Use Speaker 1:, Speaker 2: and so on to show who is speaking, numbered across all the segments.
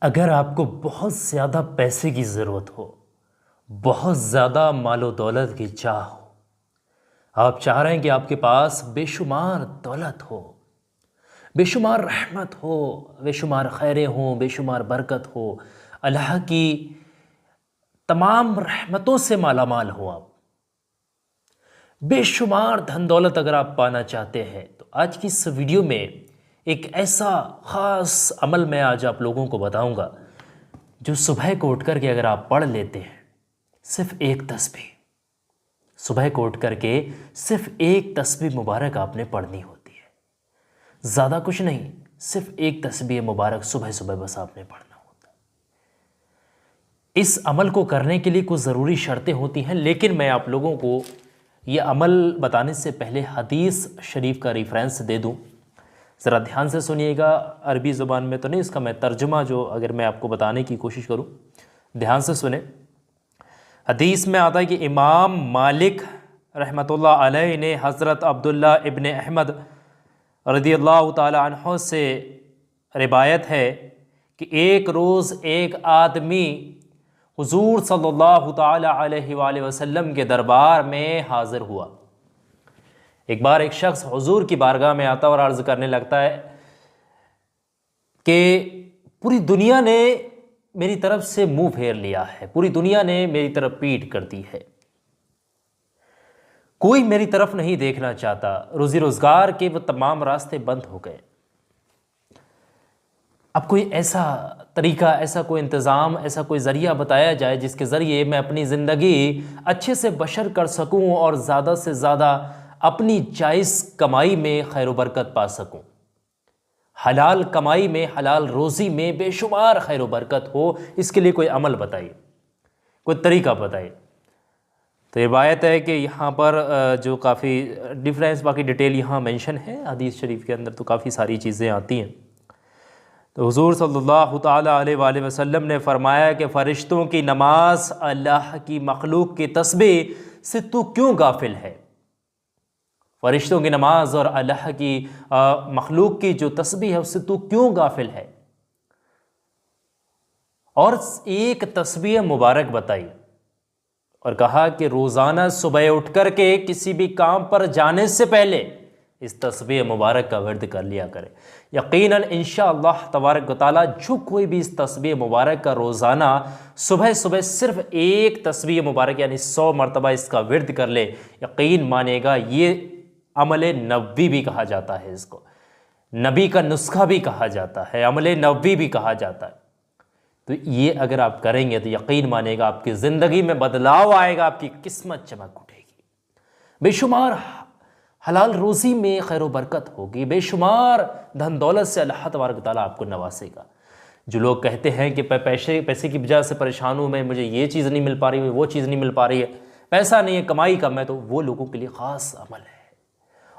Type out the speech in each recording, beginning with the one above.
Speaker 1: अगर आपको बहुत ज़्यादा पैसे की ज़रूरत हो, बहुत ज़्यादा मालो दौलत की चाह हो, आप चाह रहे हैं कि आपके पास बेशुमार दौलत हो, बेशुमार रहमत हो, बेशुमार खैरें हों, बेशुमार बरकत हो, अल्लाह की तमाम रहमतों से मालामाल हो, आप बेशुमार धन दौलत अगर आप पाना चाहते हैं तो आज की इस वीडियो में एक ऐसा ख़ास अमल मैं आज आप लोगों को बताऊंगा जो सुबह को उठ करके अगर आप पढ़ लेते हैं, सिर्फ एक तस्बीह, सुबह को उठ करके सिर्फ एक तस्बीह मुबारक आपने पढ़नी होती है। ज़्यादा कुछ नहीं, सिर्फ एक तस्बीह मुबारक सुबह सुबह बस आपने पढ़ना होता है। इस अमल को करने के लिए कुछ ज़रूरी शर्तें होती हैं, लेकिन मैं आप लोगों को ये अमल बताने से पहले हदीस शरीफ का रेफरेंस दे दूं। ज़रा ध्यान से सुनिएगा, अरबी ज़ुबान में तो नहीं, इसका मैं तर्जुमा जो अगर मैं आपको बताने की कोशिश करूं, ध्यान से सुने। हदीस में आता है कि इमाम मालिक रहमतुल्लाह अलैह ने हज़रत अब्दुल्ला इब्न अहमद रज़ियल्लाहु ताला अन्हु से रिवायत है कि एक रोज़ एक आदमी हुजूर सल्लल्लाहु ताला अलैहि वसल्लम के दरबार में हाज़िर हुआ। एक बार एक शख्स हुजूर की बारगाह में आता और अर्ज़ करने लगता है कि पूरी दुनिया ने मेरी तरफ से मुंह फेर लिया है, पूरी दुनिया ने मेरी तरफ पीठ कर दी है, कोई मेरी तरफ नहीं देखना चाहता, रोज़ी रोज़गार के वो तमाम रास्ते बंद हो गए। अब कोई ऐसा तरीका, ऐसा कोई इंतज़ाम, ऐसा कोई ज़रिया बताया जाए जिसके ज़रिए मैं अपनी ज़िंदगी अच्छे से बशर कर सकूं और ज़्यादा से ज़्यादा अपनी जायज़ कमाई में खैर बरकत पा सकूं। हलाल कमाई में, हलाल रोज़ी में बेशुमार खैर बरकत हो, इसके लिए कोई अमल बताइए, कोई तरीका बताइए। तो रिवायत है कि यहाँ पर जो काफ़ी डिफरेंस, बाकी डिटेल यहाँ मेंशन है हदीस शरीफ के अंदर, तो काफ़ी सारी चीज़ें आती हैं। तो हुजूर सल्लल्लाहु ताला अलैहि वसल्लम ने फरमाया कि फ़रिश्तों की नमाज, अल्लाह की मखलूक की तस्बीह से तू क्यों गाफिल है? फ़रिश्तों की नमाज और अल्लाह की मखलूक की जो तस्बीह है उससे तू क्यों गाफिल है? और एक तस्बीह मुबारक बताई और कहा कि रोज़ाना सुबह उठ कर के किसी भी काम पर जाने से पहले इस तस्बीह मुबारक का वर्द कर लिया करे। यकीनन इंशाअल्लाह तबारक व तआला जो कोई भी इस तस्बीह मुबारक का रोज़ाना सुबह सुबह सिर्फ एक तस्बीह मुबारक यानी 100 मरतबा इसका विर्द कर ले, यकीन मानेगा, ये अमल नबवी भी कहा जाता है, इसको नबी का नुस्खा भी कहा जाता है, अमल नबवी भी कहा जाता है। तो ये अगर आप करेंगे तो यकीन मानेगा आपकी ज़िंदगी में बदलाव आएगा, आपकी किस्मत चमक उठेगी, बेशुमार हलाल रोज़ी में खैर बरकत होगी, बेशुमार धन दौलत से अल्लाह तबारक ताला आपको नवासेगा। जो लोग कहते हैं कि पैसे की वजह से परेशान हूँ मैं, मुझे ये चीज़ नहीं मिल पा रही है, वो चीज़ नहीं मिल पा रही है, पैसा नहीं है, कमाई कम है, तो वो लोगों के लिए ख़ास अमल है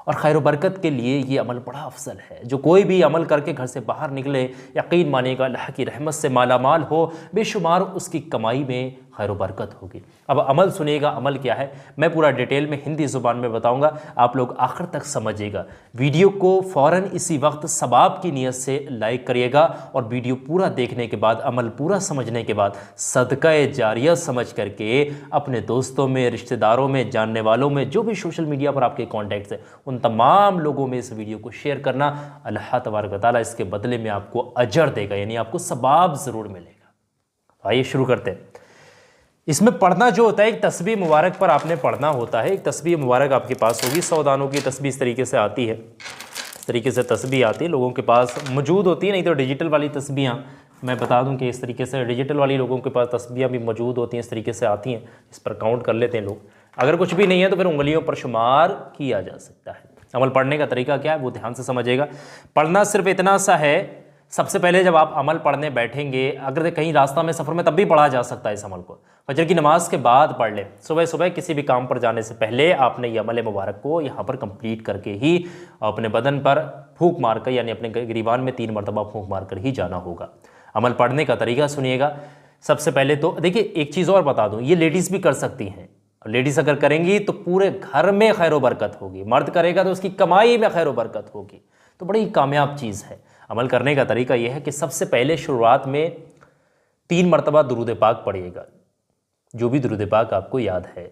Speaker 1: और खैर बरकत के लिए ये अमल बड़ा अफसल है। जो कोई भी अमल करके घर से बाहर निकले, यकीन मानिएगा अल्लाह की रहमत से मालामाल हो, बेशुमार उसकी कमाई में खैर बरकत होगी। अब अमल सुनिएगा, अमल क्या है मैं पूरा डिटेल में हिंदी ज़ुबान में बताऊंगा, आप लोग आखिर तक समझिएगा। वीडियो को फ़ौरन इसी वक्त सवाब की नीयत से लाइक करिएगा और वीडियो पूरा देखने के बाद, अमल पूरा समझने के बाद सदका जारिया समझ करके अपने दोस्तों में, रिश्तेदारों में, जानने वालों में, जो भी सोशल मीडिया पर आपके कॉन्टैक्ट्स हैं, उन तमाम लोगों में इस वीडियो को शेयर करना। अल्लाह तबारक व तआला इसके बदले में आपको अजर देगा, यानी आपको सवाब ज़रूर मिलेगा। तो आइए शुरू करते हैं। इसमें पढ़ना जो होता है, एक तस्बीह मुबारक पर आपने पढ़ना होता है। एक तस्बीह मुबारक आपके पास होगी, 100 दानों की तस्बीह इस तरीके से आती है, इस तरीके से तस्बीह आती है, लोगों के पास मौजूद होती है। नहीं तो डिजिटल वाली तस्बीहाँ मैं बता दूं कि इस तरीके से डिजिटल वाली लोगों के पास तस्बीहाँ भी मौजूद होती हैं, इस तरीके से आती हैं, इस पर काउंट कर लेते हैं लोग। अगर कुछ भी नहीं है तो फिर उंगलियों पर शुमार किया जा सकता है। अमल पढ़ने का तरीका क्या है वो ध्यान से समझिएगा। पढ़ना सिर्फ इतना सा है, सबसे पहले जब आप अमल पढ़ने बैठेंगे, अगर कहीं रास्ता में, सफ़र में, तब भी पढ़ा जा सकता है इस अमल को, फजर की नमाज के बाद पढ़ लें। सुबह सुबह किसी भी काम पर जाने से पहले आपने ये अमल मुबारक को यहाँ पर कंप्लीट करके ही अपने बदन पर फूंक मार कर, यानी अपने गिरीबान में 3 मरतबा फूंक मार कर ही जाना होगा। अमल पढ़ने का तरीका सुनिएगा। सबसे पहले तो देखिए, एक चीज़ और बता दूँ, ये लेडीज़ भी कर सकती हैं। लेडीज़ अगर करेंगी तो पूरे घर में खैर बरकत होगी, मर्द करेगा तो उसकी कमाई में खैर बरकत होगी, तो बड़ी कामयाब चीज़ है। अमल करने का तरीका यह है कि सबसे पहले शुरुआत में 3 मरतबा दुरूद पाक पढ़िएगा, जो भी दुरूद पाक आपको याद है।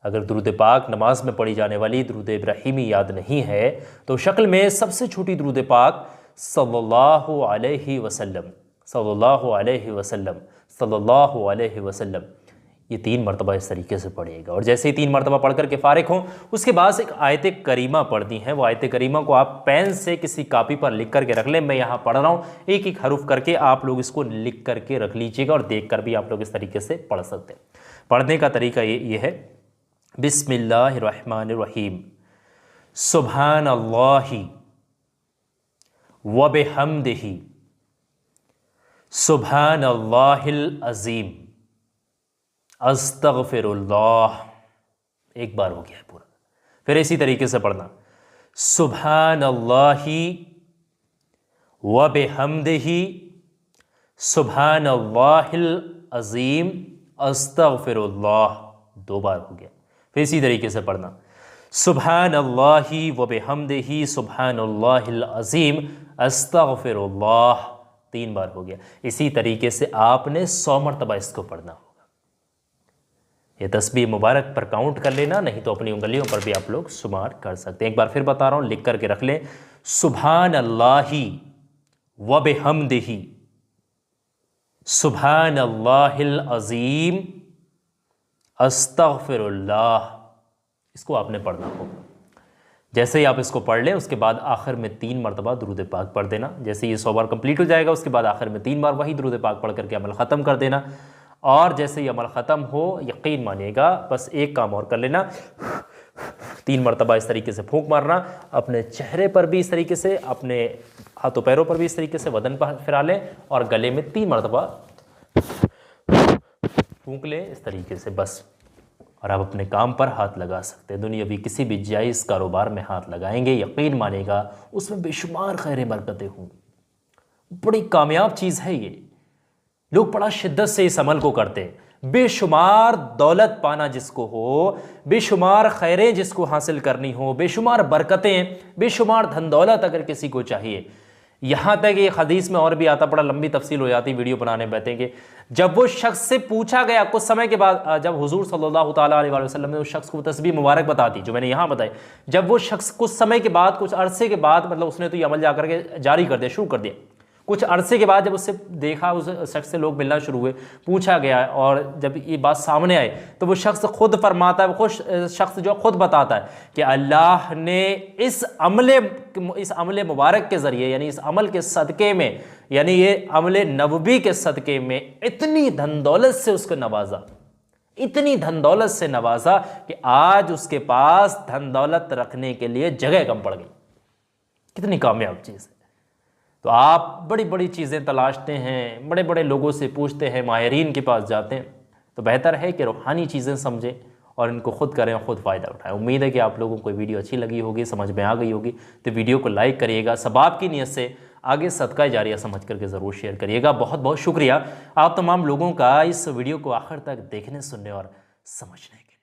Speaker 1: अगर दुरूद पाक नमाज में पढ़ी जाने वाली दुरूद इब्राहिमी याद नहीं है तो शक्ल में सबसे छोटी दुरूद पाक सल्लल्लाहु अलैहि वसल्लम, सल्लल्लाहु अलैहि वसल्लम, सल्लल्लाहु अलैहि वसल्लम, ये 3 मरतबा इस तरीके से पढ़िएगा। और जैसे ही 3 मरतबा पढ़ करके फ़ारिग हों, उसके बाद एक आयत करीमा पढ़नी है। वो आयत करीमा को आप पेन से किसी कापी पर लिख करके रख लें। मैं यहाँ पढ़ रहा हूँ, एक एक हरूफ करके आप लोग इसको लिख करके रख लीजिएगा और देख कर भी आप लोग इस तरीके से पढ़ सकते हैं। पढ़ने का तरीका ये है, बिस्मिल्लाहिर्रहमानिर्रहीम, सुब्हानल्लाहि व बिहम्दिही, सुब्हानल्लाहिल अज़ीम, अस्तगफिरुल्लाह। एक बार हो गया है पूरा। फिर इसी तरीके से पढ़ना, सुब्हानल्लाहि व बिहम्दिही, सुब्हानल्लाहिल अज़ीम, अस्तगफिरुल्लाह। 2 बार हो गया। फिर इसी तरीके से पढ़ना, सुब्हानल्लाहि व बिहम्दिही, सुब्हानल्लाहिल अज़ीम, अस्तगफिरुल्लाह। 3 बार हो गया। इसी तरीके से आपने 100 मरतबा इसको पढ़ना होगा। ये तस्बीह मुबारक पर काउंट कर लेना, नहीं तो अपनी उंगलियों पर भी आप लोग शुमार कर सकते हैं। एक बार फिर बता रहा हूँ, लिख करके रख लें, सुब्हानल्लाहि व बिहम्दिही, सुब्हानल्लाहिल अज़ीम, अस्तगफिरुल्लाह। इसको आपने पढ़ना होगा। जैसे ही आप इसको पढ़ लें, उसके बाद आखिर में 3 मरतबा दुरूद पाक पढ़ देना। जैसे ये 100 बार कंप्लीट हो जाएगा, उसके बाद आखिर में 3 बार वही दुरूद पाक पढ़ करके अमल ख़त्म कर देना। और जैसे ही अमल ख़त्म हो, यकीन मानिएगा, बस एक काम और कर लेना, 3 मरतबा इस तरीके से फूंक मारना, अपने चेहरे पर भी इस तरीके से, अपने हाथों पैरों पर भी इस तरीके से बदन पर फिरा लें और गले में 3 मरतबा फूंक लें इस तरीके से, बस। और आप अपने काम पर हाथ लगा सकते हैं। दुनियावी किसी भी जायज़ कारोबार में हाथ लगाएंगे, यकीन मानेगा उसमें बेशुमार खैर बरकतें होंगी। बड़ी कामयाब चीज़ है ये। लोग बड़ा शिद्दत से इस अमल को करते हैं। बेशुमार दौलत पाना जिसको हो, बेशुमार खैरें जिसको हासिल करनी हो, बेशुमार बरकतें, बेशुमार धन दौलत अगर किसी को चाहिए, यहाँ तक एक हदीस में और भी आता, बड़ा लंबी तफसील हो जाती, वीडियो बनाने बैठेंगे। जब वो शख्स से पूछा गया कुछ समय के बाद, जब हुजूर सल्लल्लाहु ताला अलैहि वसल्लम ने उस शख्स को तस्बीह मुबारक बता दी जो मैंने यहाँ बताई, जब वो शख्स कुछ समय के बाद, कुछ अरसे के बाद, मतलब उसने तो ये अमल जाकर के जारी कर दिया, शुरू कर दिया, कुछ अरसे के बाद जब उससे देखा, उस शख्स से लोग मिलना शुरू हुए, पूछा गया, और जब ये बात सामने आई तो वो शख्स खुद फरमाता है, वो शख्स जो खुद बताता है कि अल्लाह ने इस अमले मुबारक के ज़रिए, यानी इस अमल के सदक़े में, यानी ये अमले नबवी के सदक़े में इतनी धन दौलत से उसको नवाजा, इतनी धन दौलत से नवाजा कि आज उसके पास धन दौलत रखने के लिए जगह कम पड़ गई। कितनी कामयाब चीज़ है। तो आप बड़ी बड़ी चीज़ें तलाशते हैं, बड़े बड़े लोगों से पूछते हैं, माहिरीन के पास जाते हैं, तो बेहतर है कि रूहानी चीज़ें समझें और इनको खुद करें और ख़ुद फ़ायदा उठाएं। उम्मीद है कि आप लोगों को वीडियो अच्छी लगी होगी, समझ में आ गई होगी। तो वीडियो को लाइक करिएगा, सबाब की नीयत से आगे सदका जारिया समझ करके ज़रूर शेयर करिएगा। बहुत बहुत शुक्रिया आप तमाम लोगों का इस वीडियो को आखिर तक देखने, सुनने और समझने के।